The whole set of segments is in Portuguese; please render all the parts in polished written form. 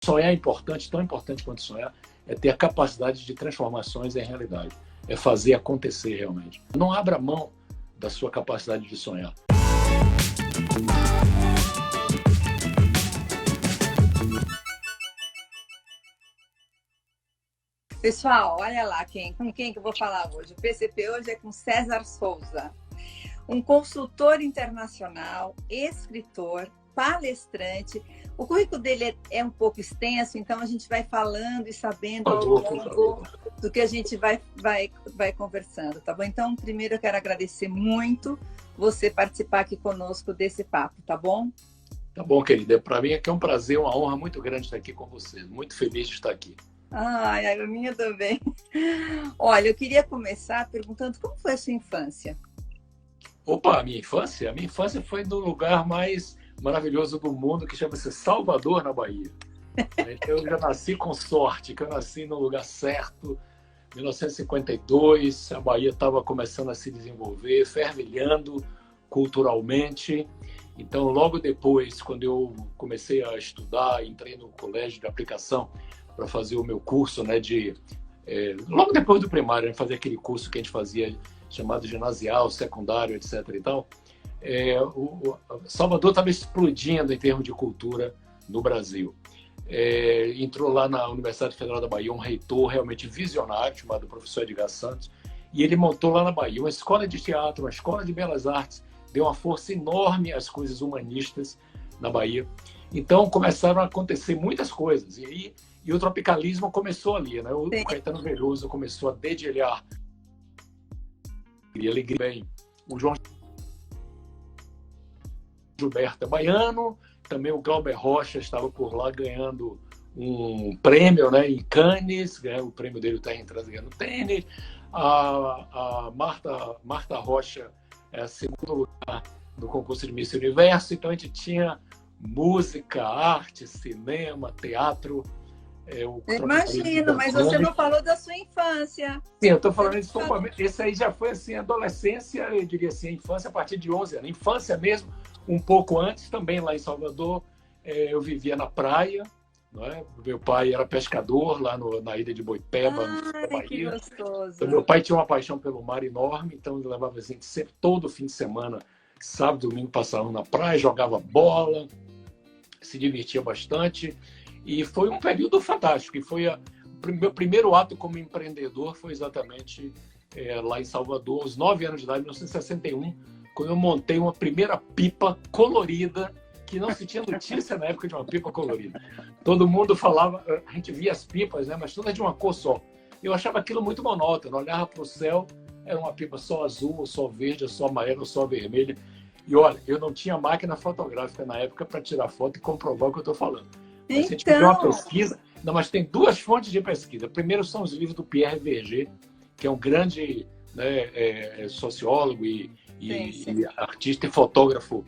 Sonhar é importante, tão importante quanto sonhar, é ter a capacidade de transformações em realidade. É fazer acontecer realmente. Não abra mão da sua capacidade de sonhar. Pessoal, olha lá com quem que eu vou falar hoje. O PCP hoje é com César Souza, um consultor internacional, escritor, palestrante. O currículo dele é um pouco extenso, então a gente vai falando e sabendo ao longo do que a gente vai conversando, tá bom? Então, primeiro eu quero agradecer muito você participar aqui conosco desse papo, tá bom? Tá bom, querida. Para mim é um prazer, uma honra muito grande estar aqui com você. Muito feliz de estar aqui. Ai, a minha também. Olha, eu queria começar perguntando como foi a sua infância? Opa, a minha infância foi no lugar mais maravilhoso do mundo, que chama-se Salvador, na Bahia. Então, eu já nasci com sorte, que eu nasci no lugar certo. Em 1952, a Bahia estava começando a se desenvolver, fervilhando culturalmente. Então, logo depois, quando eu comecei a estudar, entrei no colégio de aplicação para fazer o meu curso, né, logo depois do primário, né, fazer aquele curso que a gente fazia chamado ginasial, secundário, etc. e tal. Salvador estava explodindo em termos de cultura no Brasil. Entrou lá na Universidade Federal da Bahia um reitor realmente visionário, chamado professor Edgar Santos, e ele montou lá na Bahia uma escola de teatro, uma escola de belas artes, deu uma força enorme às coisas humanistas na Bahia. Então começaram a acontecer muitas coisas, e o tropicalismo começou ali, né? O Caetano Veloso começou a dedilhar e alegria bem. O João Gilberto é baiano, também o Glauber Rocha estava por lá ganhando um prêmio, né, em Cannes, ganhou o prêmio dele, está entrando ganhando tênis. A Marta Rocha é a segundo lugar no concurso de Miss Universo. Então a gente tinha música, arte, cinema, teatro. Imagino, mas você não falou da sua infância. Sim, eu estou falando disso. Esse aí já foi assim, adolescência, eu diria assim, infância a partir de 11 anos. Infância mesmo, um pouco antes, também lá em Salvador, eu vivia na praia, não é? Meu pai era pescador lá na ilha de Boipeba, na Bahia. Que gostoso. Então, meu pai tinha uma paixão pelo mar enorme, então ele levava a gente sempre, todo fim de semana, sábado e domingo, passava na praia, jogava bola, se divertia bastante. E foi um período fantástico. E foi meu primeiro ato como empreendedor foi exatamente lá em Salvador, aos 9 anos de idade, em 1961, quando eu montei uma primeira pipa colorida, que não se tinha notícia na época de uma pipa colorida. Todo mundo falava, a gente via as pipas, né, mas todas de uma cor só. Eu achava aquilo muito monótono. Eu olhava para o céu, era uma pipa só azul, ou só verde, ou só amarela, ou só vermelha. E olha, eu não tinha máquina fotográfica na época para tirar foto e comprovar o que eu estou falando. Mas a gente fez uma pesquisa. Não, mas tem duas fontes de pesquisa. Primeiro são os livros do Pierre Verger, que é um grande, né, sociólogo e artista e fotógrafo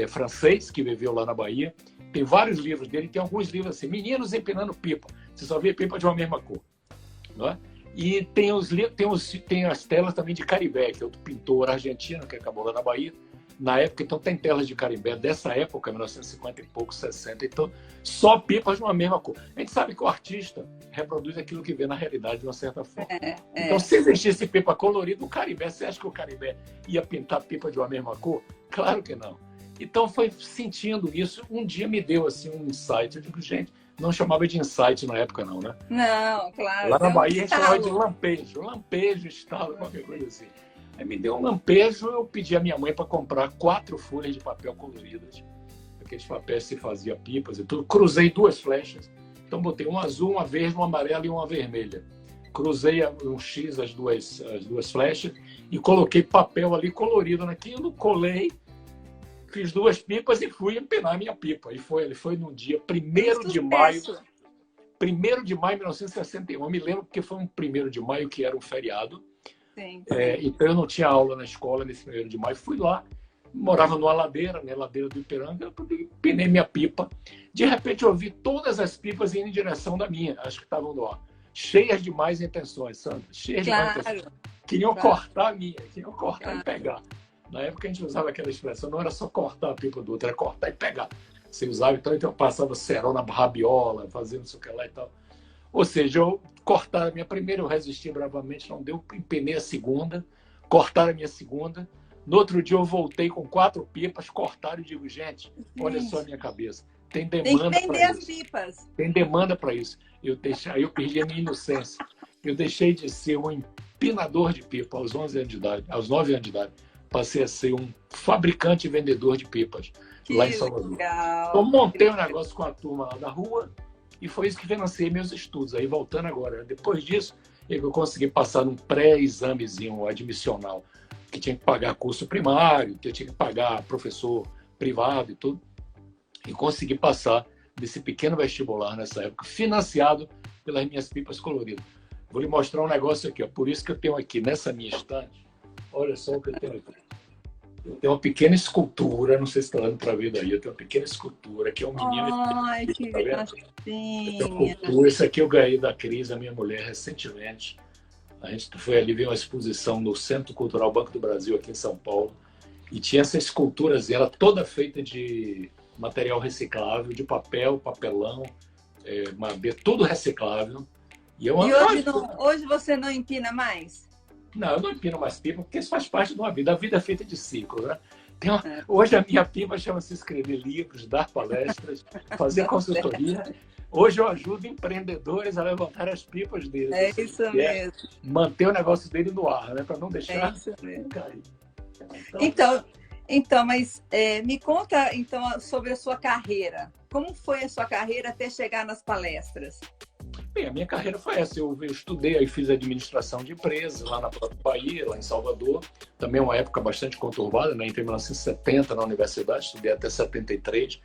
francês que viveu lá na Bahia. Tem vários livros dele. Tem alguns livros assim, Meninos Empinando Pipa. Você só vê pipa de uma mesma cor. Não é? E tem as telas também de Caribé, que é outro pintor argentino que acabou lá na Bahia. Na época, então, tem telas de Carimbé dessa época, 1950 e pouco, 60. Então, só pipas de uma mesma cor. A gente sabe que o artista reproduz aquilo que vê na realidade de uma certa forma. Então, se existisse pipa colorida, o Carimbé, você acha que o Carimbé ia pintar pipa de uma mesma cor? Claro que não. Então, foi sentindo isso. Um dia me deu assim, um insight. Eu digo, gente, não chamava de insight na época, não, né? Não, claro. Lá na Bahia, a gente chamava de lampejo. Lampejo, estalo, qualquer coisa assim. Aí me deu um lampejo, eu pedi à minha mãe para comprar 4 folhas de papel coloridas. Aqueles papéis se fazia pipas e tudo. Cruzei 2 flechas. Então botei uma azul, uma verde, uma amarela e uma vermelha. Cruzei um X as duas flechas e coloquei papel ali colorido naquilo, colei, fiz 2 pipas e fui empenar minha pipa. E foi no dia 1º de maio. 1º de maio de 1961. Eu me lembro porque foi um 1º de maio que era um feriado. Então eu não tinha aula na escola nesse 1º de maio. Fui lá, morava numa ladeira, né, ladeira do Ipiranga, eu empinei minha pipa. De repente eu vi todas as pipas indo em direção da minha, acho que estavam no ar. Cheias de más intenções, Sandra. Cheias de más intenções. Queriam cortar a minha, queriam cortar e pegar. Na época a gente usava aquela expressão, não era só cortar a pipa do outro, era cortar e pegar. Você usava, então eu passava cerol na rabiola, fazendo não sei o que lá e tal. Ou seja, eu cortaram a minha primeira, eu resisti bravamente, não deu, empenei a segunda, cortaram a minha segunda. No outro dia eu voltei com 4 pipas, cortaram e digo, gente, olha só a minha cabeça. Tem demanda para isso. As pipas. Tem demanda para isso. Aí eu perdi a minha inocência. Eu deixei de ser um empinador de pipa aos 11 anos de idade, aos 9 anos de idade. Passei a ser um fabricante e vendedor de pipas lá em Salvador. Então montei um negócio com a turma lá da rua e foi isso que financiei meus estudos. Aí voltando agora, depois disso, eu consegui passar num pré-examezinho admissional, que tinha que pagar curso primário, que eu tinha que pagar professor privado e tudo. E consegui passar desse pequeno vestibular nessa época, financiado pelas minhas pipas coloridas. Vou lhe mostrar um negócio aqui, ó. Por isso que eu tenho aqui nessa minha estante, olha só o que eu tenho aqui. Eu tenho uma pequena escultura, não sei se está dando para ver daí, eu tenho uma pequena escultura, que é um menino... Ai, que gracinha! Esse aqui eu ganhei da Cris, a minha mulher, recentemente. A gente foi ali ver uma exposição no Centro Cultural Banco do Brasil, aqui em São Paulo, e tinha essa escultura, ela toda feita de material reciclável, de papel, papelão, madeira, tudo reciclável. E hoje você não empina mais? Não, eu não empino mais pipa, porque isso faz parte de uma vida. A vida é feita de ciclos, né? Hoje a minha pipa chama-se escrever livros, dar palestras, fazer consultoria. Hoje eu ajudo empreendedores a levantar as pipas deles. É isso mesmo. Manter o negócio dele no ar, né? Para não deixar cair. Então, mas me conta então sobre a sua carreira. Como foi a sua carreira até chegar nas palestras? Bem, a minha carreira foi essa. Eu estudei e fiz administração de empresas lá na própria Bahia, lá em Salvador. Também uma época bastante conturbada, né? Entrei em 1970 na universidade, estudei até 73.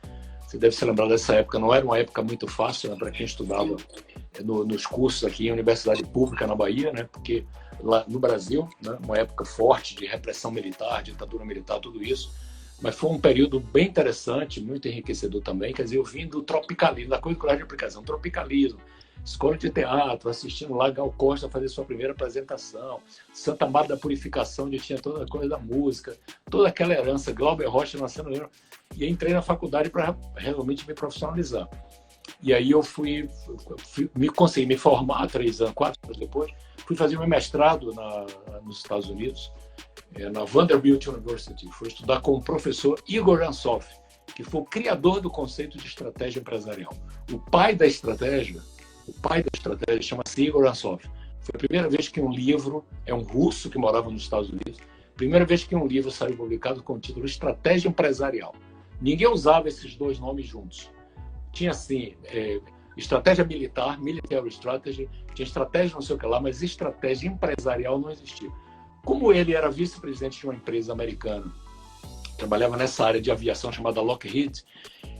Você deve se lembrar dessa época. Não era uma época muito fácil, né, para quem estudava nos cursos aqui em universidade pública na Bahia, né? Porque lá no Brasil, né, uma época forte de repressão militar, ditadura militar, tudo isso. Mas foi um período bem interessante, muito enriquecedor também. Quer dizer, eu vim do tropicalismo, da coisa de aplicação, tropicalismo. Escola de teatro, assistindo lá Gal Costa fazer sua primeira apresentação, Santa Maria da Purificação, onde tinha toda a coisa da música, toda aquela herança, Glauber Rocha nascendo, e entrei na faculdade para realmente me profissionalizar. E aí eu consegui me formar 3 anos, 4 anos depois, fui fazer meu mestrado nos Estados Unidos, na Vanderbilt University, fui estudar com o professor Igor Ansoff, que foi o criador do conceito de estratégia empresarial. O pai da estratégia chama-se Igor Ansoff. Foi a primeira vez que um livro, é um russo que morava nos Estados Unidos, primeira vez que um livro saiu publicado com o título Estratégia Empresarial. Ninguém usava esses 2 nomes juntos. Tinha assim, estratégia militar, military strategy, tinha estratégia não sei o que lá, mas estratégia empresarial não existia. Como ele era vice-presidente de uma empresa americana, trabalhava nessa área de aviação chamada Lockheed,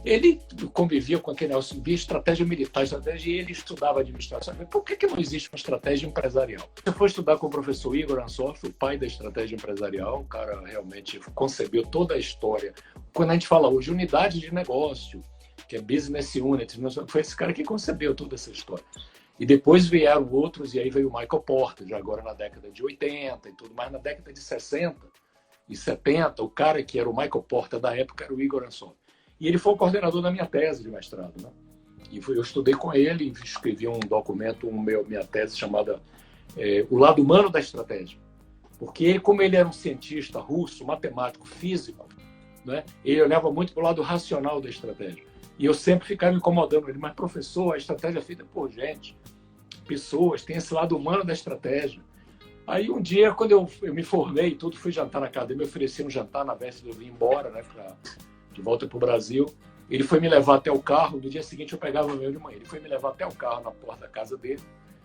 ele convivia com aquele negócio de estratégia militar, estratégia, e ele estudava administração. Por que não existe uma estratégia empresarial? Eu fui estudar com o professor Igor Ansoff, o pai da estratégia empresarial, o cara realmente concebeu toda a história. Quando a gente fala hoje, unidade de negócio, que é business unit, foi esse cara que concebeu toda essa história. E depois vieram outros, e aí veio o Michael Porter, já agora na década de 80 e tudo mais, na década de 60 e 70, o cara que era o Michael Porter da época era o Igor Ansoff. E ele foi o coordenador da minha tese de mestrado, né? E eu estudei com ele, escrevi um documento, minha tese chamada O Lado Humano da Estratégia. Porque ele, como ele era um cientista russo, matemático, físico, né? Ele olhava muito para o lado racional da estratégia. E eu sempre ficava me incomodando ele, mas professor, a estratégia é feita por gente, pessoas, tem esse lado humano da estratégia. Aí um dia, quando eu me formei, tudo, fui jantar na casa dele, me ofereci um jantar na véspera de eu vir embora, né, de volta para o Brasil. Ele foi me levar até o carro, no dia seguinte eu pegava o meu de manhã. Ele foi me levar até o carro na porta da casa dele,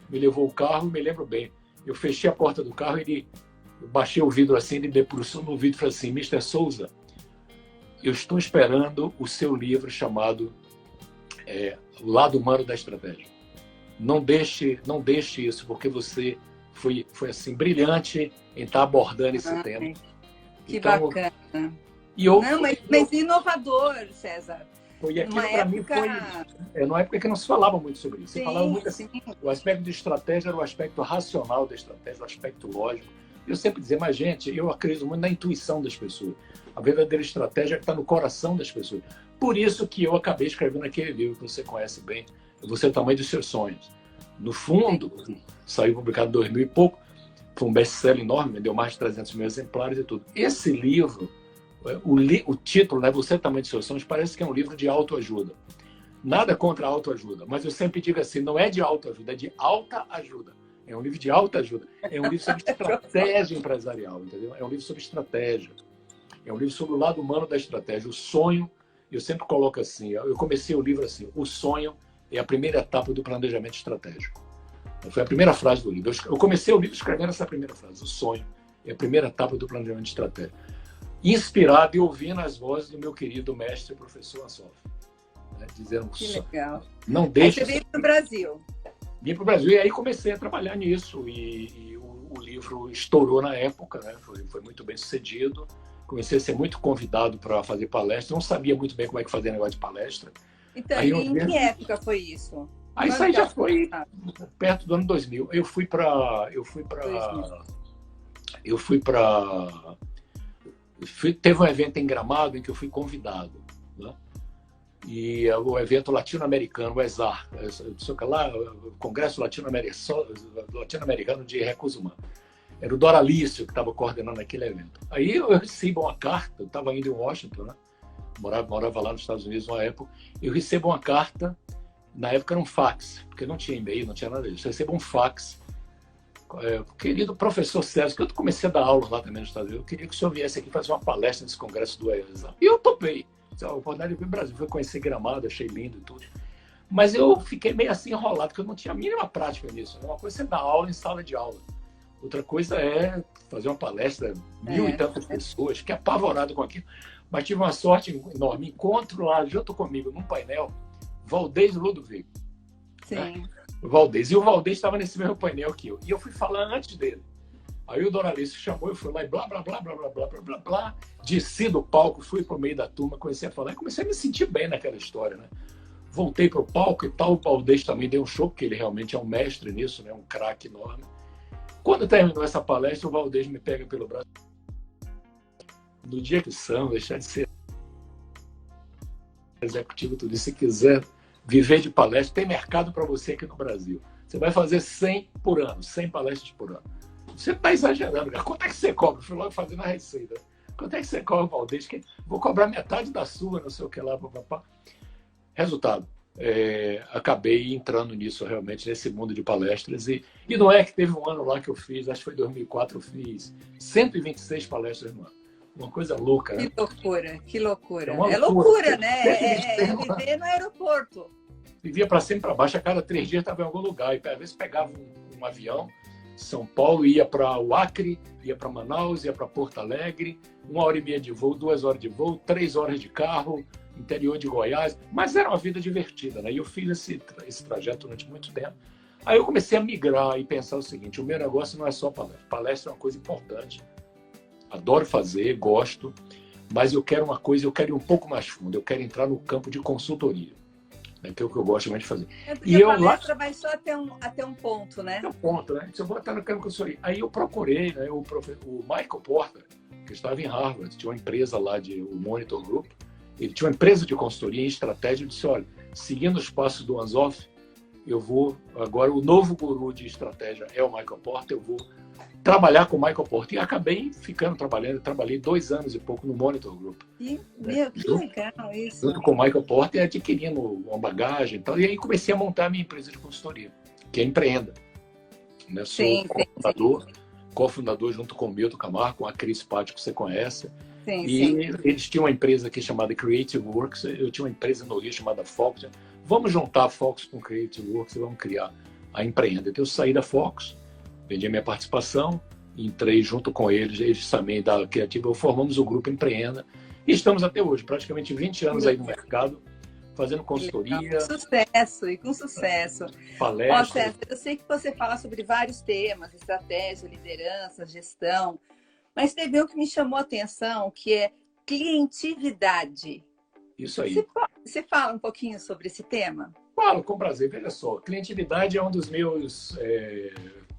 me levou o carro, me lembro bem. Eu fechei a porta do carro, eu baixei o vidro assim, ele debruçou no vidro e falou assim: Mr. Souza, eu estou esperando o seu livro chamado O Lado Humano da Estratégia. Não deixe isso, porque você foi assim, brilhante em estar abordando esse tema. Que então, bacana. Mas inovador, César. E aquilo para mim foi numa época que não se falava muito sobre isso. Se falava muito assim, o aspecto de estratégia era o aspecto racional da estratégia, o aspecto lógico. Eu sempre dizia, mas gente, eu acredito muito na intuição das pessoas. A verdadeira estratégia está no coração das pessoas. por isso que eu acabei escrevendo aquele livro que você conhece bem, Você é o Tamanho dos Seus Sonhos. No fundo, saiu publicado em 2000 e pouco, foi um best-seller enorme, vendeu mais de 300 mil exemplares e tudo. Esse livro, o título, né, Você é o Tamanho dos Seus Sonhos, parece que é um livro de autoajuda. Nada contra a autoajuda, mas eu sempre digo assim, não é de autoajuda, é de alta ajuda. É um livro de autoajuda. É um livro sobre estratégia empresarial, entendeu? É um livro sobre estratégia. É um livro sobre o lado humano da estratégia. O sonho, eu sempre coloco assim, eu comecei o livro assim, o sonho é a primeira etapa do planejamento estratégico. Foi a primeira frase do livro. Eu comecei o livro escrevendo essa primeira frase. O sonho é a primeira etapa do planejamento estratégico. Inspirado e ouvindo as vozes do meu querido mestre, professor Assoff. Né, dizendo que legal. Não deixe. Aí você veio para o Brasil. Vim para o Brasil e aí comecei a trabalhar nisso. E o livro estourou na época, né? Foi muito bem sucedido. Comecei a ser muito convidado para fazer palestra. Não sabia muito bem como é que fazia negócio de palestra. Então, aí, em que época foi isso? Aí isso aí já foi perto do ano 2000. Teve um evento em Gramado em que eu fui convidado, né? E o evento latino-americano, o ESAR, o Congresso Latino-Americano de Recursos Humanos. Era o Doralício que estava coordenando aquele evento. Aí eu recebo uma carta, eu estava indo em Washington, né? Morava lá nos Estados Unidos uma época. Eu recebo uma carta, na época era um fax, porque não tinha e-mail, não tinha nada disso. Eu recebo um fax. Querido professor Sérgio, que eu comecei a dar aula lá também nos Estados Unidos, eu queria que o senhor viesse aqui fazer uma palestra nesse congresso do ESAR. E eu topei. A oportunidade de vir ao Brasil, foi conhecer Gramado, achei lindo e tudo. Mas eu fiquei meio assim enrolado, porque eu não tinha a mínima prática nisso. Uma coisa é você dar aula em sala de aula. Outra coisa é fazer uma palestra, 1000 e tantas pessoas, fiquei apavorado com aquilo. Mas tive uma sorte enorme. Encontro lá, junto comigo, num painel, Valdez Ludovico. Sim. Né? O Valdez. E o Valdez estava nesse mesmo painel que eu. E eu fui falar antes dele. Aí o Doralício chamou, eu fui lá e blá, blá, blá, blá, blá, blá, blá, blá, blá. Desci do palco, fui pro meio da turma, comecei a falar. E comecei a me sentir bem naquela história, né? Voltei pro palco e tal. O Valdez também deu um show, porque ele realmente é um mestre nisso, né? Um craque enorme. Quando terminou essa palestra, o Valdez me pega pelo braço. No dia que são, deixar de ser executivo, tudo isso, se quiser viver de palestra, tem mercado para você aqui no Brasil. Você vai fazer 100 por ano, 100 palestras por ano. Você está exagerando, cara. Quanto é que você cobra? Eu fui logo fazendo a receita. Quanto é que você cobra, Valdez? Vou cobrar metade da sua, não sei o que lá, papapá. Resultado. Acabei entrando nisso realmente, nesse mundo de palestras. E não é que teve um ano lá que eu fiz, acho que foi 2004, eu fiz 126 palestras no ano. Uma coisa louca, né? Que loucura, que loucura. É loucura, né? É viver no aeroporto. Vivia para cima e para baixo, a cada 3 dias estava em algum lugar. E às vezes pegava um avião, São Paulo, ia para o Acre, ia para Manaus, ia para Porto Alegre, 1h30 de voo, 2 horas de voo, 3 horas de carro, interior de Goiás. Mas era uma vida divertida, né? E eu fiz esse trajeto durante muito tempo. Aí eu comecei a migrar e pensar o seguinte: o meu negócio não é só palestra. Palestra é uma coisa importante. Adoro fazer, gosto, mas eu quero uma coisa, eu quero ir um pouco mais fundo, eu quero entrar no campo de consultoria, né, que é o que eu gosto mais de fazer. E a palestra vai só até um ponto, né? Até um ponto, né? Se eu vou estar no campo de consultoria. Aí eu procurei, né, o Michael Porter, que estava em Harvard, tinha uma empresa lá, o Monitor Group, ele tinha uma empresa de consultoria em estratégia, e disse: olha, seguindo os passos do Anzoff, eu vou, agora o novo guru de estratégia é o Michael Porter, eu vou trabalhar com o Michael Porter. E acabei ficando trabalhando, trabalhei 2 anos e pouco no Monitor Group. Que legal isso. Junto com o Michael Porter, adquirindo uma bagagem e tal. E aí comecei a montar a minha empresa de consultoria, que é Empreenda. Né? Sou cofundador junto com o Milton Camargo, com a Cris Patti, que você conhece. Eles tinham uma empresa aqui chamada Creative Works, eu tinha uma empresa no Rio chamada Fox. Vamos juntar a Fox com Creative Works e vamos criar a Empreenda. Então eu saí da Fox, vendi a minha participação, entrei junto com eles também da Criativa, formamos o grupo Empreenda e estamos até hoje, praticamente 20 anos aí no mercado, fazendo consultoria. Com sucesso. Palestras. César, eu sei que você fala sobre vários temas, estratégia, liderança, gestão, mas teve um que me chamou a atenção, que é clientividade. Isso aí. Você fala um pouquinho sobre esse tema? Falo com prazer. Veja só, clientividade é um dos meus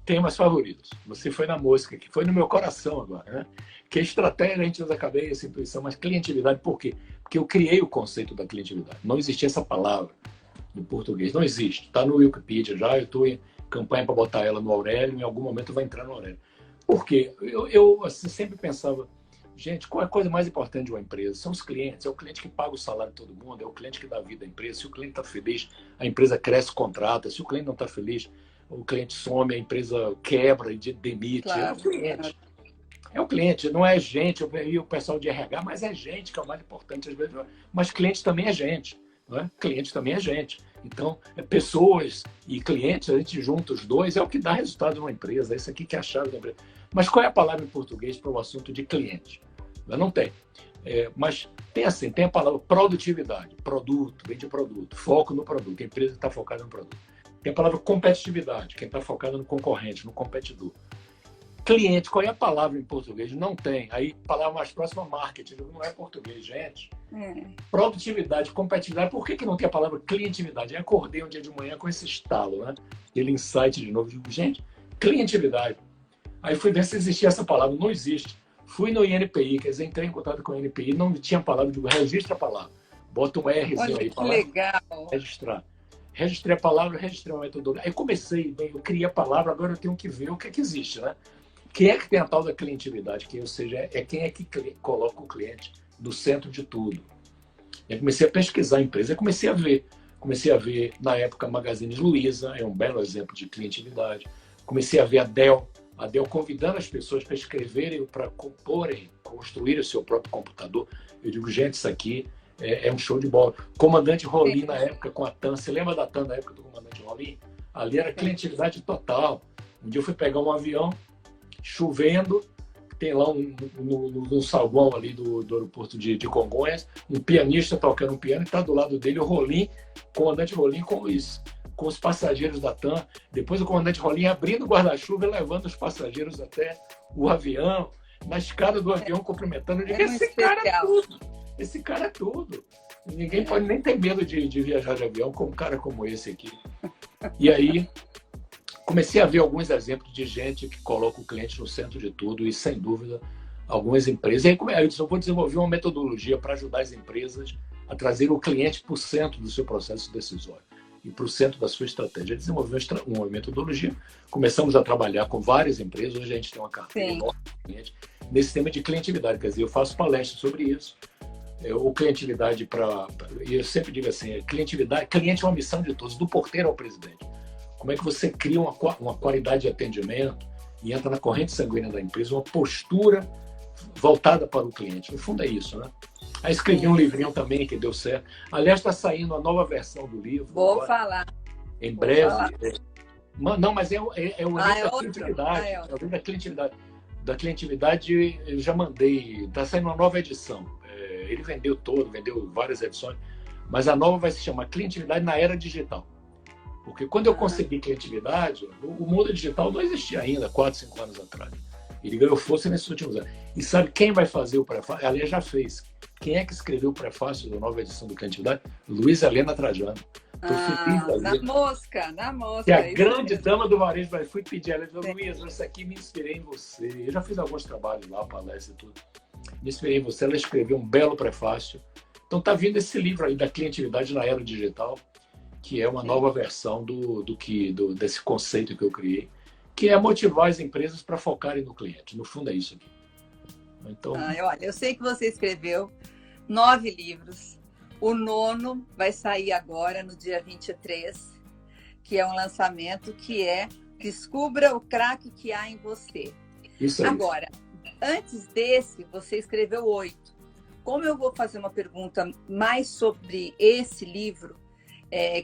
temas favoritos. Você foi na mosca, que foi no meu coração agora, né? Que estratégia a gente usa a cabeça, intuição, mas clientividade por quê? Porque eu criei o conceito da clientividade. Não existia essa palavra no português, não existe. Está no Wikipedia já, eu estou em campanha para botar ela no Aurélio, em algum momento vai entrar no Aurélio. Por quê? Eu assim, sempre pensava, gente, qual é a coisa mais importante de uma empresa? São os clientes, é o cliente que paga o salário de todo mundo, é o cliente que dá vida à empresa. Se o cliente está feliz, a empresa cresce, contrata. Se o cliente não está feliz, o cliente some, a empresa quebra e demite. Claro. É o cliente. É o cliente, não é gente, eu vi o pessoal de RH, mas é gente que é o mais importante às vezes. Mas cliente também é gente, não é? Cliente também é gente. Então, pessoas e clientes, a gente junta os dois, é o que dá resultado numa empresa. Isso aqui que é a chave da empresa. Mas qual é a palavra em português para o assunto de cliente? Não tem. Mas tem assim, tem a palavra produtividade, produto, vem de produto, foco no produto, a empresa está focada no produto. Tem a palavra competitividade, quem está focado no concorrente, no competidor. Cliente, qual é a palavra em português? Não tem. Aí, palavra mais próxima, marketing. Não é português, gente. Produtividade, competitividade. Por que não tem a palavra clientividade? Eu acordei um dia de manhã com esse estalo, né? Aquele insight de novo. Digo, gente, clientividade. Aí fui ver se existia essa palavra. Não existe. Fui no INPI, quer dizer, entrei em contato com o INPI, não tinha palavra. Digo, registra a palavra. Bota um Rzinho aí. Que legal. Registrar. Registrei a palavra, registrei uma metodologia. Aí comecei, bem, eu criei a palavra, agora eu tenho que ver o que é que existe, né? Quem é que tem a tal da clientividade? Ou seja, quem é que coloca o cliente no centro de tudo. Eu comecei a pesquisar a empresa, eu comecei a ver, na época, Magazine Luiza, é um belo exemplo de clientividade. Comecei a ver a Dell convidando as pessoas para escreverem, para construir o seu próprio computador. Eu digo, gente, isso aqui é um show de bola. Comandante Rolim, na época, com a TAM, você lembra da TAM, na época do Comandante Rolim? Ali era clientividade total. Um dia eu fui pegar um avião, chovendo, tem lá no saguão ali do aeroporto de Congonhas, um pianista tocando um piano, e está do lado dele o Rolim, comandante Rolim, com os passageiros da TAM. Depois o comandante Rolim abrindo o guarda-chuva e levando os passageiros até o avião, na escada do avião, cumprimentando. Eu digo, esse cara é tudo. Ninguém pode nem ter medo de viajar de avião com um cara como esse aqui. E aí comecei a ver alguns exemplos de gente que coloca o cliente no centro de tudo e, sem dúvida, algumas empresas. Aí eu disse, eu vou desenvolver uma metodologia para ajudar as empresas a trazer o cliente para o centro do seu processo decisório e para o centro da sua estratégia. Desenvolveu uma metodologia. Começamos a trabalhar com várias empresas. Hoje a gente tem uma carteira enorme de clientes nesse tema de clientividade. Quer dizer, eu faço palestras sobre isso. O clientividade e eu sempre digo assim, clientividade, cliente é uma missão de todos, do porteiro ao presidente. Como é que você cria uma qualidade de atendimento e entra na corrente sanguínea da empresa, uma postura voltada para o cliente. No fundo é isso, né? Aí escrevi um livrinho também que deu certo. Aliás, está saindo a nova versão do livro. Vou agora, falar. Em breve. Não, mas é o livro da clientividade. É o livro da clientividade. Da clientividade eu já mandei. Está saindo uma nova edição. Ele vendeu várias edições. Mas a nova vai se chamar Clientividade na Era Digital. Porque quando eu concebi clientividade, o mundo digital não existia ainda, 4, 5 anos atrás. Ele ganhou força nesses últimos anos. E sabe quem vai fazer o prefácio? Aliás, já fez. Quem é que escreveu o prefácio da nova edição do Clientividade? Luísa Helena Trajano. Na mosca. Que é a grande dama do varejo. Fui pedir ela, disse, Luísa, isso aqui me inspirei em você. Eu já fiz alguns trabalhos lá, palestras e tudo. Me inspirei em você. Ela escreveu um belo prefácio. Então está vindo esse livro aí da clientividade na era digital, que é uma nova versão desse conceito que eu criei, que é motivar as empresas para focarem no cliente. No fundo é isso aqui. Então... olha, eu sei que você escreveu 9 livros. O 9º vai sair agora, no dia 23, que é um lançamento que é Descubra o craque que há em você. Isso aí. Agora, antes desse, você escreveu 8. Como eu vou fazer uma pergunta mais sobre esse livro,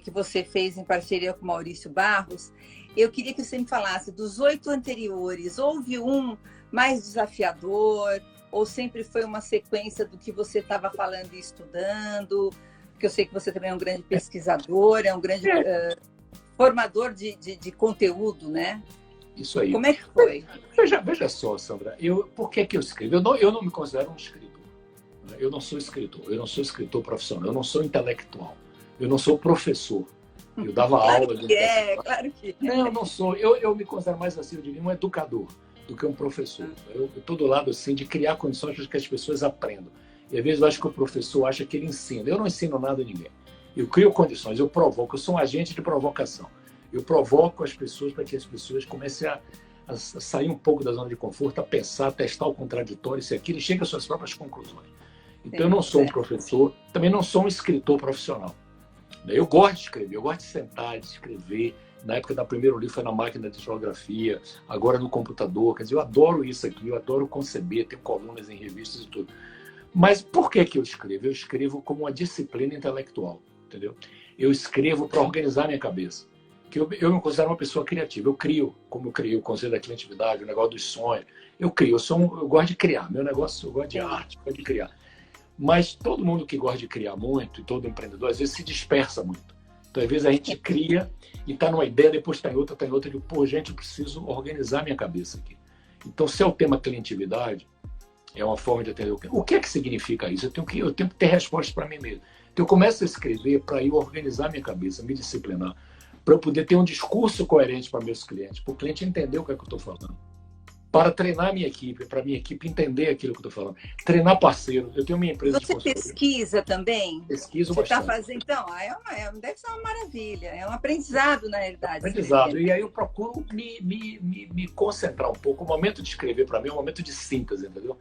que você fez em parceria com Maurício Barros, eu queria que você me falasse dos 8 anteriores. Houve um mais desafiador ou sempre foi uma sequência do que você estava falando e estudando? Porque eu sei que você também é um grande pesquisador, é um grande formador de conteúdo, né? Isso aí. Como é que foi? Veja só, Sandra, por que eu escrevo? Eu não me considero um escritor. Eu não sou escritor profissional, eu não sou intelectual. Eu não sou professor. Eu dava Claro aula. que é, claro que é. Não, eu não sou. Eu me considero mais assim, eu diria, um educador do que um professor. Eu estou do lado assim de criar condições para que as pessoas aprendam. E às vezes eu acho que o professor acha que ele ensina. Eu não ensino nada a ninguém. Eu crio condições, eu provoco, eu sou um agente de provocação. Eu provoco as pessoas para que as pessoas comecem a sair um pouco da zona de conforto, a pensar, a testar o contraditório, isso e aquilo, e chegar às suas próprias conclusões. Então, eu não sou um professor, também não sou um escritor profissional. Eu gosto de escrever, eu gosto de sentar, de escrever. Na época da primeiro livro foi na máquina de tipografia, agora no computador. Quer dizer, eu adoro isso aqui, eu adoro conceber, ter colunas em revistas e tudo. Mas por que eu escrevo? Eu escrevo como uma disciplina intelectual, entendeu? Eu escrevo para organizar minha cabeça. Que eu me considero uma pessoa criativa. Eu crio, como eu criei o conceito da criatividade, o negócio dos sonhos. Eu crio, eu gosto de criar. Meu negócio, eu gosto de arte, eu gosto de criar. Mas todo mundo que gosta de criar muito, e todo empreendedor, às vezes se dispersa muito. Então, às vezes a gente cria e está numa ideia, depois está em outra, está em outra. Eu digo, pô, gente, eu preciso organizar minha cabeça aqui. Então, se é o tema criatividade, é uma forma de entender o que é que significa isso. Eu tenho que ter respostas para mim mesmo. Então, eu começo a escrever para eu organizar minha cabeça, me disciplinar, para eu poder ter um discurso coerente para meus clientes, para o cliente entender o que é que eu estou falando. Para treinar minha equipe, para minha equipe entender aquilo que eu estou falando. Treinar parceiro. Eu tenho minha empresa de consultoria. Você pesquisa também? Pesquiso Você bastante. Está fazendo, então, deve ser uma maravilha. É um aprendizado, na realidade. Aprendizado. E aí eu procuro me concentrar um pouco. O momento de escrever, para mim, é um momento de síntese, entendeu?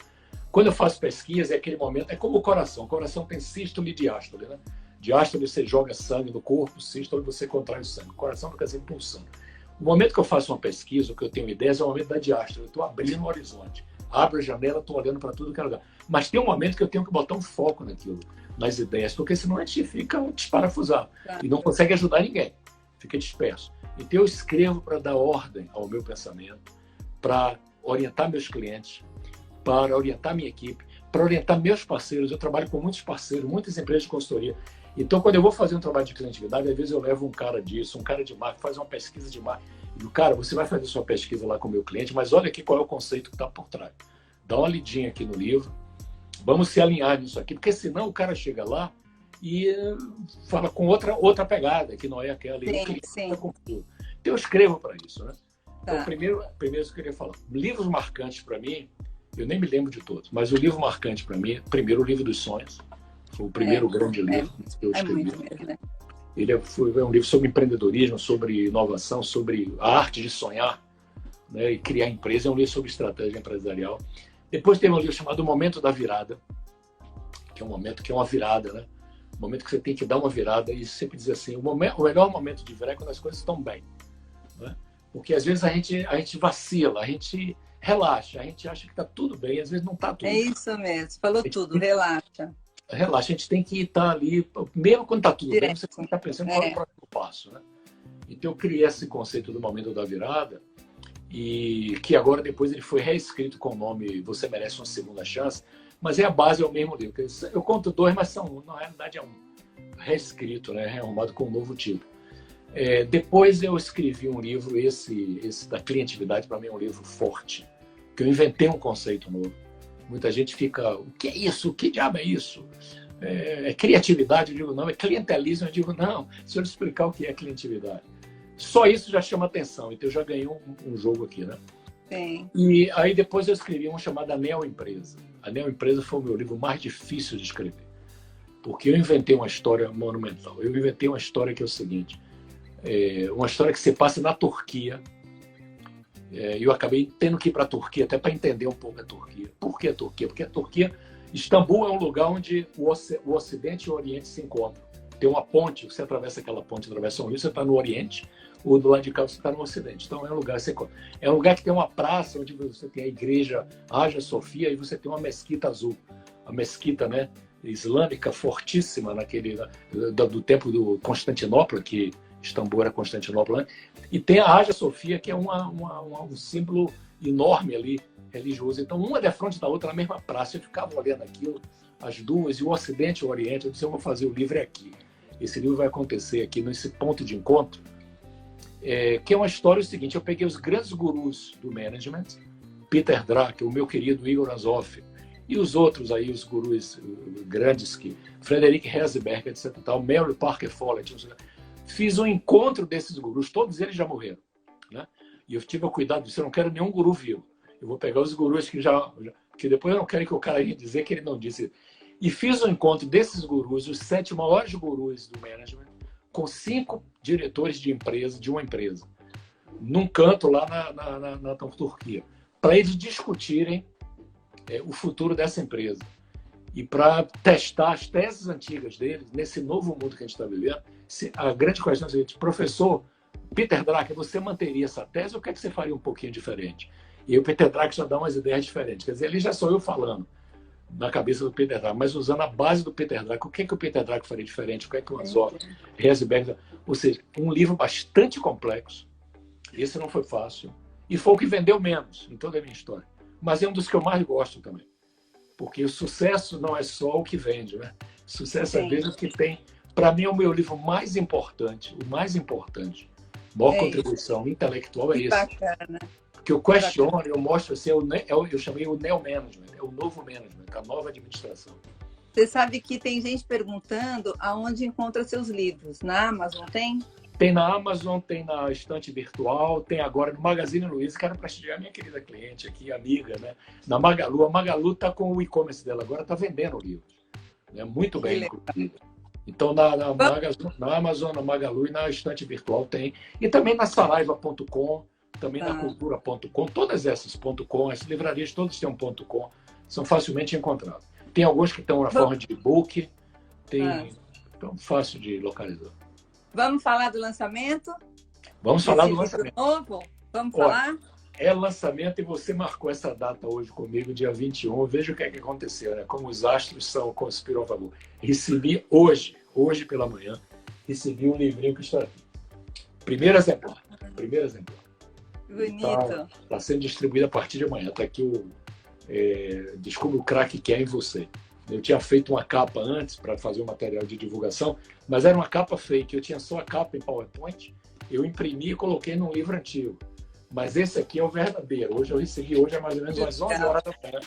Quando eu faço pesquisa, é aquele momento, é como o coração. O coração tem sístole e diástole, né? Diástole você joga sangue no corpo, sístole você contrai o sangue. O coração fica sempre pulsando. O momento que eu faço uma pesquisa, que eu tenho ideias, é o momento da diástole. Eu estou abrindo o horizonte. Abro a janela, estou olhando para tudo que é lugar. Mas tem um momento que eu tenho que botar um foco naquilo, nas ideias, porque senão a gente fica desparafusado e não consegue ajudar ninguém. Fica disperso. Então eu escrevo para dar ordem ao meu pensamento, para orientar meus clientes, para orientar minha equipe, para orientar meus parceiros. Eu trabalho com muitos parceiros, muitas empresas de consultoria. Então, quando eu vou fazer um trabalho de criatividade, às vezes eu levo um cara disso, um cara de marketing, faz uma pesquisa de marketing. E digo, cara, você vai fazer sua pesquisa lá com o meu cliente, mas olha aqui qual é o conceito que está por trás. Dá uma lidinha aqui no livro, vamos se alinhar nisso aqui, porque senão o cara chega lá e fala com outra pegada, que não é aquela ali. Sim. Então, eu escrevo para isso, né? Então, primeiro eu queria falar. Livros marcantes para mim, eu nem me lembro de todos, mas o livro marcante para mim, primeiro, o Livro dos Sonhos. Foi o primeiro grande livro que eu escrevi. Muito mesmo, né? Ele foi um livro sobre empreendedorismo, sobre inovação, sobre a arte de sonhar, né, e criar empresa. É um livro sobre estratégia empresarial. Depois tem um livro chamado O Momento da Virada, que é um momento que é uma virada, né? Um momento que você tem que dar uma virada e sempre dizer assim, o melhor momento de virar é quando as coisas estão bem, né? Porque às vezes a gente vacila, a gente relaxa, a gente acha que está tudo bem, e às vezes não está tudo bem. É isso mesmo, falou tudo, relaxa. Relaxa, a gente tem que estar ali, mesmo quando está tudo bem, você tem que estar pensando qual é o próximo passo, né? Então eu criei esse conceito do momento da virada, e que agora depois ele foi reescrito com o nome Você Merece uma Segunda Chance, mas a base é o mesmo livro. Eu conto dois, mas são um, na realidade é um. Reescrito, né? Rearrumado com um novo título. Depois eu escrevi um livro, esse da criatividade, para mim é um livro forte, que eu inventei um conceito novo. Muita gente fica, o que é isso? O que diabo é isso? É criatividade? Eu digo, não. É clientelismo? Eu digo, não. Se eu explicar o que é criatividade. Só isso já chama atenção. Então eu já ganhei um jogo aqui, né? Sim. E aí depois eu escrevi um chamado A Neo Empresa. A Neo Empresa foi o meu livro mais difícil de escrever. Porque eu inventei uma história monumental. Eu inventei uma história que é o seguinte. Uma história que se passa na Turquia. E eu acabei tendo que ir para a Turquia, até para entender um pouco a Turquia. Por que a Turquia? Porque a Turquia, Istambul é um lugar onde o Ocidente e o Oriente se encontram. Tem uma ponte, você atravessa aquela ponte, atravessa um rio, você está no Oriente, ou do lado de cá você está no Ocidente. Então é um lugar que você encontra. É um lugar que tem uma praça, onde você tem a igreja Hagia Sofia, e você tem uma mesquita azul. A mesquita, né, islâmica fortíssima, do tempo do Constantinopla, que Istambul era Constantinopla, né? E tem a Hagia Sofia, que é um símbolo enorme ali, religioso. Então, uma de frente da outra na mesma praça. Eu ficava olhando aquilo, as duas, e o Ocidente e o Oriente. Eu disse, eu vou fazer o livro aqui. Esse livro vai acontecer aqui, nesse ponto de encontro, que é uma história seguinte. Eu peguei os grandes gurus do management, Peter Drucker, o meu querido Igor Azoff, e os outros aí, os gurus grandes, Frederick Herzberg, etc. Mary Parker Follett. Fiz um encontro desses gurus, todos eles já morreram, né? E eu tive o cuidado disso, eu não quero nenhum guru vivo. Eu vou pegar os gurus que depois eu não quero que o cara venha dizer que ele não disse. E fiz um encontro desses gurus, os 7 maiores gurus do management, com 5 diretores de uma empresa, num canto lá na Turquia, para eles discutirem o futuro dessa empresa. E para testar as teses antigas deles, nesse novo mundo que a gente está vivendo, a grande questão é a seguinte: professor Peter Drucker, você manteria essa tese ou quer que você faria um pouquinho diferente? E aí o Peter Drucker já dá umas ideias diferentes. Quer dizer, ali já sou eu falando na cabeça do Peter Drucker, mas usando a base do Peter Drucker. O que o Peter Drucker faria diferente? O que o Anzor, Herzberg... Ou seja, um livro bastante complexo. Esse não foi fácil. E foi o que vendeu menos em toda a minha história. Mas é um dos que eu mais gosto também. Porque o sucesso não é só o que vende, né? Sucesso é vezes o que tem. Para mim, é o meu livro mais importante, o mais importante. Maior contribuição intelectual é esse. Bacana. Que eu questiono, eu mostro assim, eu chamei o neo-management, é o novo management, a nova administração. Você sabe que tem gente perguntando aonde encontra seus livros. Na Amazon tem? Tem na Amazon, tem na estante virtual, tem agora no Magazine Luiza. Quero prestigiar minha querida cliente aqui, amiga, né? Na Magalu. A Magalu está com o e-commerce dela agora, está vendendo livros. Né? Muito bem, inclusive. Então, na Amazon, na Magalu e na estante virtual tem. E também na saraiva.com, também na cultura.com. Todas essas .com, as livrarias todas têm um .com, são facilmente encontradas. Tem alguns que estão na forma de e-book, então fácil de localizar. Vamos falar do lançamento? Vamos falar do lançamento. Novo? Vamos falar? É lançamento e você marcou essa data hoje comigo, dia 21. Veja o que é que aconteceu, né? Como os astros conspiram a favor. Recebi hoje pela manhã, recebi um livrinho que está aqui. Primeiro exemplar. Bonito. Está sendo distribuído a partir de amanhã. Está aqui Descubra o craque que é em você. Eu tinha feito uma capa antes para fazer um material de divulgação, mas era uma capa fake. Eu tinha só a capa em PowerPoint, eu imprimi e coloquei num livro antigo. Mas esse aqui é o verdadeiro. Hoje eu recebi, hoje é mais ou menos umas 11 horas da manhã.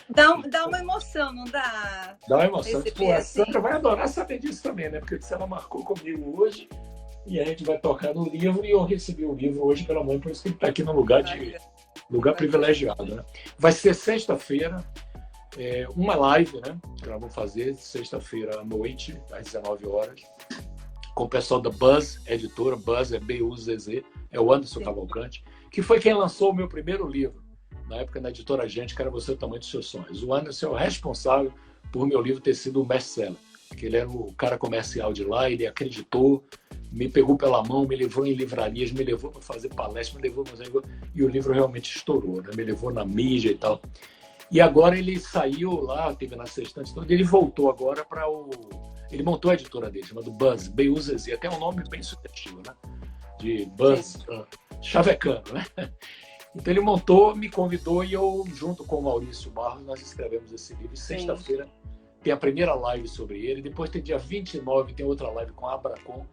Dá uma emoção, não dá? Dá uma emoção. Tipo, a Sandra vai adorar saber disso também, né? Porque ela marcou comigo hoje e a gente vai tocar no livro e eu recebi o livro hoje pela manhã, por isso que ele está aqui no lugar privilegiado, né? Vai ser sexta-feira, uma live, né? Que nós vamos fazer sexta-feira à noite, às 19 horas, com o pessoal da Buzz Editora. Buzz é B-U-Z-Z, é o Anderson Cavalcante, que foi quem lançou o meu primeiro livro, na época na Editora Gente, que era Você, o Tamanho dos Seus Sonhos. O Anderson é o responsável por meu livro ter sido um best-seller, porque ele era o cara comercial de lá, ele acreditou, me pegou pela mão, me levou em livrarias, me levou para fazer palestra, e o livro realmente estourou, né? Me levou na mídia e tal. E agora ele saiu lá, teve na sexta, ele voltou agora para ele montou a editora dele, chamada Buzz, B-U-Z-Z, até um nome bem sugestivo, né? De Buzz, chavecano, né? Então ele montou, me convidou e eu, junto com o Maurício Barros, nós escrevemos esse livro. E sexta-feira tem a primeira live sobre ele, depois tem dia 29, tem outra live com a Abracom.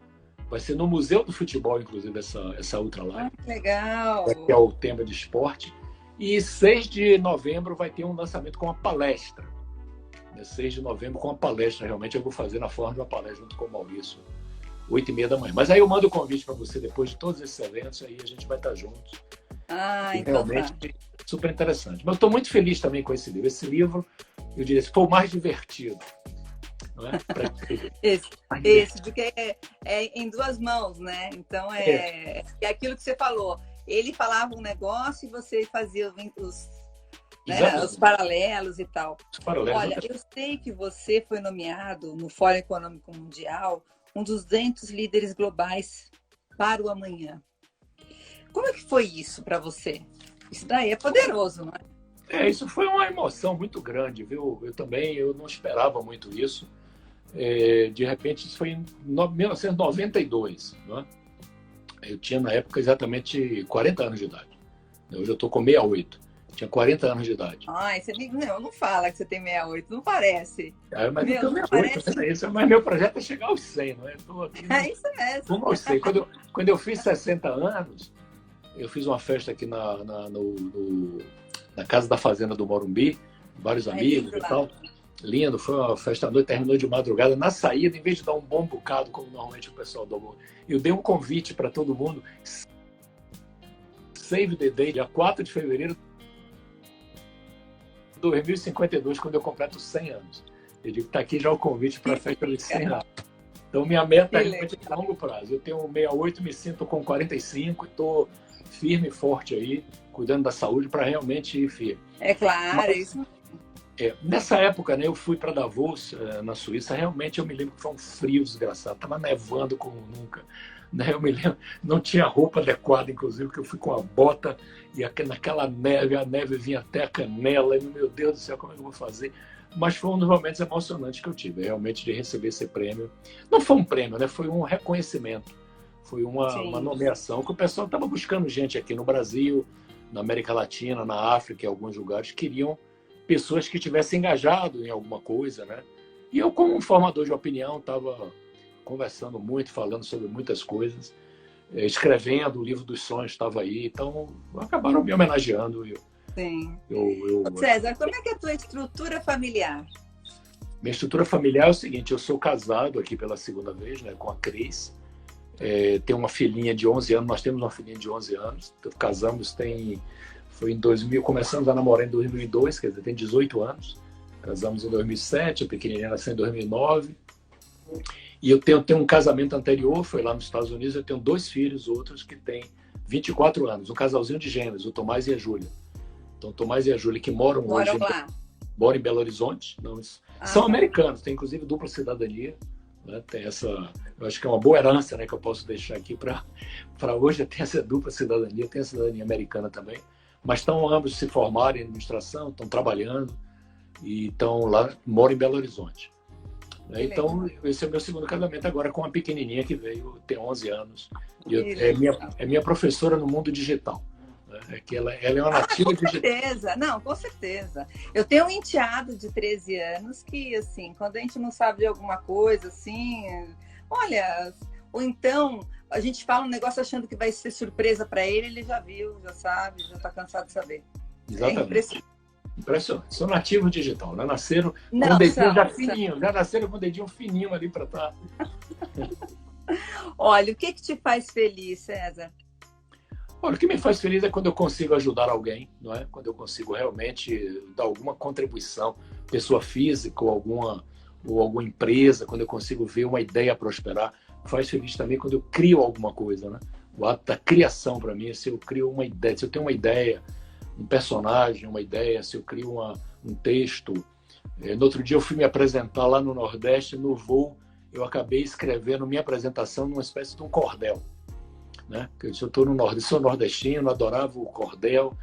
Vai ser no Museu do Futebol, inclusive, essa outra live. Legal! Que é o tema de esporte. E 6 de novembro vai ter um lançamento com uma palestra. 6 de novembro com uma palestra, realmente eu vou fazer na forma de uma palestra junto com o Maurício, 8h30 da manhã. Mas aí eu mando o convite para você depois de todos esses eventos, aí a gente vai estar juntos. Então realmente super interessante. Mas eu estou muito feliz também com esse livro. Esse livro, eu diria, foi o mais divertido. Não é? Esse, porque é em duas mãos, né? Então é aquilo que você falou. Ele falava um negócio e você fazia os paralelos e tal. Olha, eu sei que você foi nomeado no Fórum Econômico Mundial um dos 200 líderes globais para o amanhã. Como é que foi isso para você? Isso daí é poderoso, não é? Isso foi uma emoção muito grande, viu? Eu não esperava muito isso. De repente, isso foi em 1992, não é? Eu tinha, na época, exatamente 40 anos de idade. Hoje eu estou com 68. Tinha 40 anos de idade. Você não fala que você tem 68, não parece. Mas eu tenho 68, mas meu projeto é chegar aos 100, não é? É isso mesmo. Rumo aos 100. Quando eu fiz 60 anos, eu fiz uma festa aqui na Casa da Fazenda do Morumbi, vários amigos e tal. Lindo, foi uma festa à noite, terminou de madrugada. Na saída, em vez de dar um bom bocado, como normalmente o pessoal dá, eu dei um convite para todo mundo. Save the Day, dia 4 de fevereiro de 2052, quando eu completo 100 anos. Eu digo que está aqui já o convite para a festa de 100 anos. Então, minha meta é realmente a longo prazo. Eu tenho 68, me sinto com 45 e estou firme e forte aí, cuidando da saúde para realmente ir firme. É claro, Mas, isso. Nessa época, né, eu fui para Davos, na Suíça. Realmente eu me lembro que foi um frio desgraçado. Estava nevando como nunca. Né? Eu me lembro, não tinha roupa adequada, inclusive, porque eu fui com a bota e naquela neve, a neve vinha até a canela. E, meu Deus do céu, como é que eu vou fazer? Mas foi um dos momentos emocionantes que eu tive, realmente, de receber esse prêmio. Não foi um prêmio, né? Foi um reconhecimento. Foi uma nomeação que o pessoal estava buscando gente aqui no Brasil, na América Latina, na África, em alguns lugares, queriam pessoas que tivessem engajado em alguma coisa, né? E eu, como um formador de opinião, estava conversando muito, falando sobre muitas coisas, escrevendo o livro dos sonhos, estava aí. Então, acabaram me homenageando. Sim. César, como é que é a tua estrutura familiar? Minha estrutura familiar é o seguinte, eu sou casado aqui pela segunda vez, né, com a Cris. Tenho uma filhinha de 11 anos, nós temos uma filhinha de 11 anos. Casamos foi em 2000, começamos a namorar em 2002, quer dizer, tem 18 anos. Casamos em 2007, a pequenininha nasceu em 2009. E eu tenho um casamento anterior, foi lá nos Estados Unidos, eu tenho 2 filhos, outros que têm 24 anos, um casalzinho de gêmeos, o Tomás e a Júlia. Então, o Tomás e a Júlia, que moram hoje moram em Belo Horizonte, são americanos, têm inclusive dupla cidadania. Né? Tem essa, eu acho que é uma boa herança, né, que eu posso deixar aqui para hoje. Tem essa dupla cidadania, tem a cidadania americana também. Mas estão ambos se formaram em administração, estão trabalhando e estão lá, moram em Belo Horizonte. Então, esse é o meu segundo casamento agora com uma pequenininha que veio, tem 11 anos. E é minha professora no mundo digital. Né? Que ela é uma nativa digital. Com certeza, não, com certeza. Eu tenho um enteado de 13 anos que, assim, quando a gente não sabe de alguma coisa, assim, olha, ou então a gente fala um negócio achando que vai ser surpresa para ele já viu, já sabe, já está cansado de saber. Exatamente. Impressionante. Sou nativo digital, né? Nasceram com o dedinho já fininho, já nasceram com o dedinho fininho ali para estar. Olha, o que te faz feliz, César? Olha, o que me faz feliz é quando eu consigo ajudar alguém, não é? Quando eu consigo realmente dar alguma contribuição, pessoa física ou alguma empresa, quando eu consigo ver uma ideia prosperar. Faz feliz também quando eu crio alguma coisa, né? O ato da criação, para mim, se eu crio uma ideia, se eu tenho uma ideia, um personagem, uma ideia, se eu crio um texto. No outro dia eu fui me apresentar lá no Nordeste, no voo, eu acabei escrevendo minha apresentação numa espécie de um cordel. Né? Eu estou no Nordeste, sou nordestino, adorava o cordel.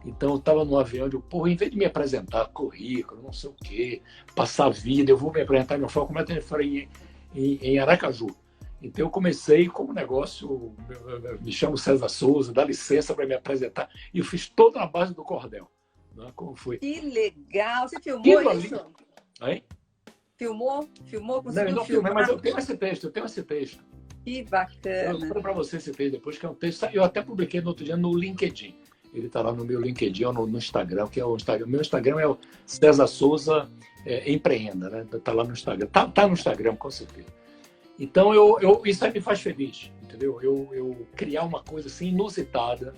Então eu estava no avião, em vez de me apresentar currículo, não sei o quê, passar vida, eu vou me apresentar no foco, como é que eu falei em Aracaju. Então eu comecei como negócio, me chamo César Souza, dá licença para me apresentar, e eu fiz toda a base do cordel. Né? Como foi? Que legal! Você filmou isso? Hein? Filmou? Não, eu não filmei, mas eu tenho esse texto. Que bacana. Eu vou para você esse texto depois, que é um texto, eu até publiquei no outro dia no LinkedIn. Ele está lá no meu LinkedIn ou no Instagram, que é o Instagram. Meu Instagram é o César Souza Empreenda, né? Está lá no Instagram. Tá no Instagram, com certeza. Então, isso aí me faz feliz, entendeu? Eu criar uma coisa assim inusitada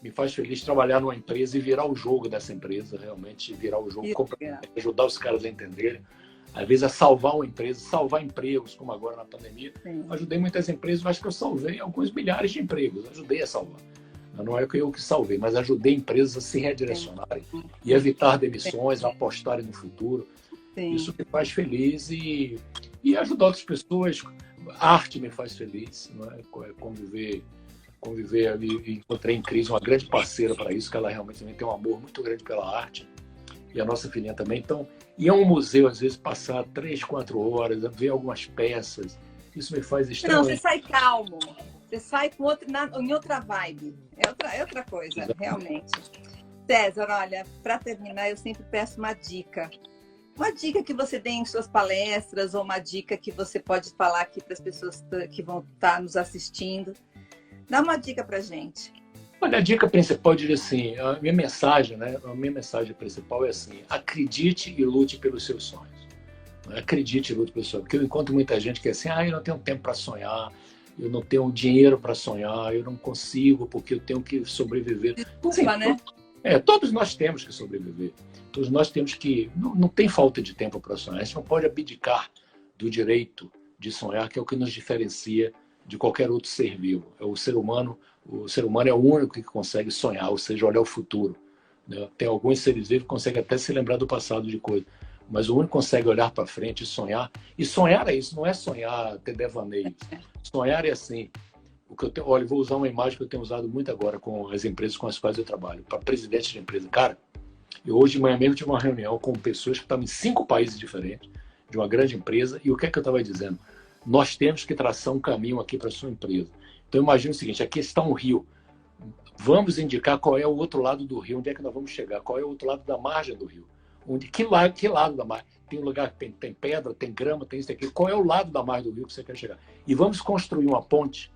me faz feliz, trabalhar numa empresa e virar o jogo dessa empresa, realmente virar o jogo, ajudar os caras a entenderem. Às vezes, a salvar uma empresa, salvar empregos, como agora na pandemia. Sim. Ajudei muitas empresas, acho que eu salvei alguns milhares de empregos, ajudei a salvar. Não é eu que salvei, mas ajudei empresas a se redirecionarem e evitar demissões, a apostarem no futuro. Sim. Isso me faz feliz e ajudar outras pessoas. A arte me faz feliz, não é? Conviver ali. Encontrei em Cris uma grande parceira para isso, que ela realmente também tem um amor muito grande pela arte. E a nossa filhinha também. Então, ir a um museu, às vezes, passar 3, 4 horas, ver algumas peças, isso me faz extremamente... Não, você sai calmo. Você sai em outra vibe. É outra coisa, exatamente. Realmente. César, olha, para terminar, eu sempre peço uma dica. Uma dica que você tem em suas palestras, ou uma dica que você pode falar aqui para as pessoas que vão estar nos assistindo. Dá uma dica para gente. Olha, a dica principal, eu diria assim, a minha mensagem, né? A minha mensagem principal é assim: acredite e lute pelos seus sonhos. Acredite e lute pelos sonhos. Porque eu encontro muita gente que é assim, eu não tenho tempo para sonhar, eu não tenho dinheiro para sonhar, eu não consigo porque eu tenho que sobreviver. Desculpa, Sim, né? todos nós temos que sobreviver. Todos nós temos que... Não tem falta de tempo para sonhar. A gente não pode abdicar do direito de sonhar, que é o que nos diferencia de qualquer outro ser vivo. O ser humano é o único que consegue sonhar, ou seja, olhar o futuro. Né? Tem alguns seres vivos que conseguem até se lembrar do passado de coisas, mas o único que consegue olhar para frente e sonhar. E sonhar é isso, não é sonhar, ter devaneios. Sonhar é assim. Olha, vou usar uma imagem que eu tenho usado muito agora com as empresas com as quais eu trabalho, para presidente de empresa. Cara, eu hoje de manhã mesmo tive uma reunião com pessoas que estavam em 5 países diferentes, de uma grande empresa, e o que é que eu estava dizendo? Nós temos que traçar um caminho aqui para a sua empresa. Então, imagina o seguinte, aqui está um rio. Vamos indicar qual é o outro lado do rio, onde é que nós vamos chegar, qual é o outro lado da margem do rio. Que lado da margem? Tem um lugar que tem pedra, tem grama, tem isso aqui. Qual é o lado da margem do rio que você quer chegar? E vamos construir uma ponte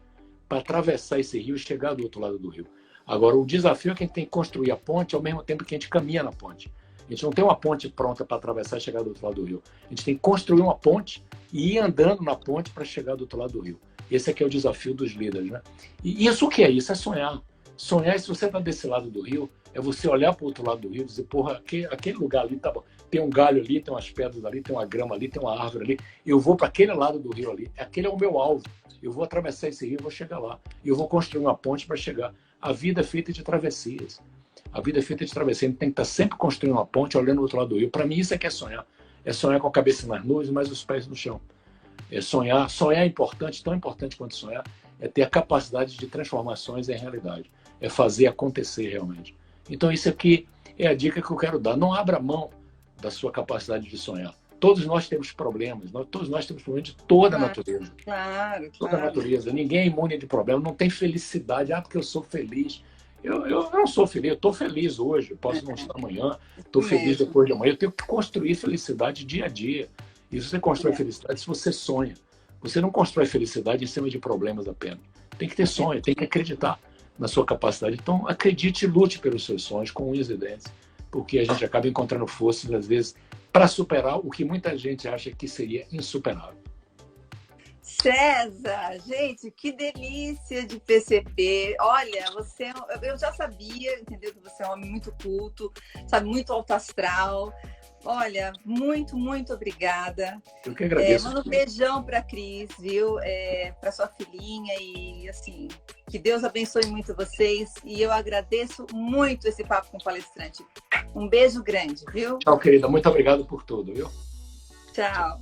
para atravessar esse rio e chegar do outro lado do rio. Agora, o desafio é que a gente tem que construir a ponte ao mesmo tempo que a gente caminha na ponte. A gente não tem uma ponte pronta para atravessar e chegar do outro lado do rio. A gente tem que construir uma ponte e ir andando na ponte para chegar do outro lado do rio. Esse aqui é o desafio dos líderes, né? E isso o que é? Isso é sonhar. Sonhar, se você está desse lado do rio, é você olhar para o outro lado do rio e dizer, porra, aquele lugar ali tá bom. Tem um galho ali, tem umas pedras ali, tem uma grama ali, tem uma árvore ali. Eu vou para aquele lado do rio ali. Aquele é o meu alvo. Eu vou atravessar esse rio e vou chegar lá. Eu vou construir uma ponte para chegar. A vida é feita de travessias. A vida é feita de travessia. A gente tem que estar sempre construindo uma ponte, olhando o outro lado do rio. Para mim, isso é que é sonhar. É sonhar com a cabeça nas nuvens, mas os pés no chão. É sonhar. Sonhar é importante, tão importante quanto sonhar, é ter a capacidade de transformações em realidade. É fazer acontecer realmente. Então, isso aqui é a dica que eu quero dar. Não abra mão da sua capacidade de sonhar. Todos nós temos problemas. Todos nós temos problemas de toda a natureza. Claro. Toda a natureza. Ninguém é imune de problema. Não tem felicidade. Porque eu sou feliz. Eu não sou feliz. Eu estou feliz hoje. Eu posso não estar amanhã. Estou feliz depois de amanhã. Eu tenho que construir felicidade dia a dia. E você constrói felicidade se você sonha. Você não constrói felicidade em cima de problemas apenas. Tem que ter sonho. Tem que acreditar na sua capacidade. Então, acredite e lute pelos seus sonhos com unhas e dentes. Porque a gente acaba encontrando forças, às vezes, para superar o que muita gente acha que seria insuperável. César, gente, que delícia de PCP. Olha, eu já sabia, entendeu, que você é um homem muito culto, sabe, muito alto astral. Olha, muito, muito obrigada. Eu que agradeço. Manda um beijão para a Cris, viu? Para sua filhinha e, assim, que Deus abençoe muito vocês. E eu agradeço muito esse papo com o palestrante. Um beijo grande, viu? Tchau, querida. Muito obrigado por tudo, viu? Tchau.